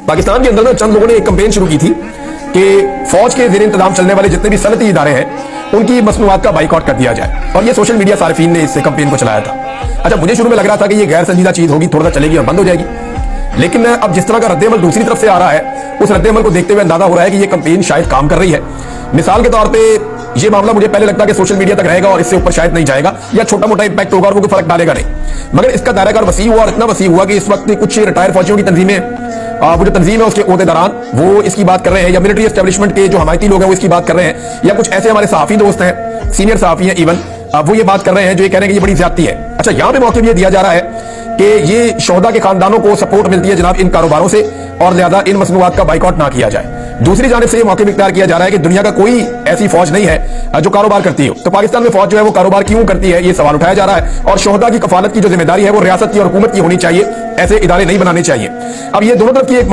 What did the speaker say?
पाकिस्तान के अंदर चंद लोगों ने एक कैंपेन शुरू की थी कि फौज के ज़ेर इंतजाम चलने वाले जितने भी सनती इदारे हैं उनकी मसनूआत का बाइकआउट कर दिया जाए, और ये सोशल मीडिया सार्फिन ने इस कैंपेन को चलाया था। अच्छा, मुझे शुरू में लग रहा था कि ये गैर संजीदा चीज होगी, थोड़ा सा चलेगी और बंद हो जाएगी, लेकिन अब जिस तरह का रद्देअमल दूसरी तरफ से आ रहा है उस रद्देअमल को देखते हुए अंदाजा हो रहा है कि ये कैंपेन शायद काम कर रही है। मिसाल के तौर पे ये मामला मुझे पहले लगता कि सोशल मीडिया तक रहेगा और इससे ऊपर शायद नहीं जाएगा, या छोटा मोटा इंपैक्ट होगा और वो फर्क डालेगा नहीं, मगर इसका दायराकार वसी हुआ और इतना वसी हुआ कि इस वक्त कुछ रिटायर फौजियों की तंजीमें, वो जो तंजीम है उसके ओहदेदारान वो इसकी बात कर रहे हैं, या मिलिट्री एस्टेब्लिशमेंट के जो हमायती लोग हैं वो इसकी बात कर रहे हैं, या कुछ ऐसे हमारे सहाफी दोस्त हैं, सीनियर सहाफी हैं इवन, वो ये बात कर रहे हैं जो ये कह रहे हैं कि ये बड़ी ज्यादती है। अच्छा, यहाँ पे मौके भी ये दिया जा रहा है कि ये शोहदा के खानदानों को सपोर्ट मिलती है जनाब इन कारोबारों से, और लिहाजा इन मसनूआत का बाइकआउट ना किया जाए। दूसरी जानिब से ये मौके भी इख्तियार किया जा रहा है कि दुनिया का कोई ऐसी फौज नहीं है जो कारोबार करती हो, तो पाकिस्तान में फौज जो है वो कारोबार क्यों करती है, ये सवाल उठाया जा रहा है। और शोहदा की कफालत की जो जिम्मेदारी है वो रियासत की और हुकूमत की होनी चाहिए, ऐसे इदारे नहीं बनाने चाहिए। अब ये दोनों तरफ की एक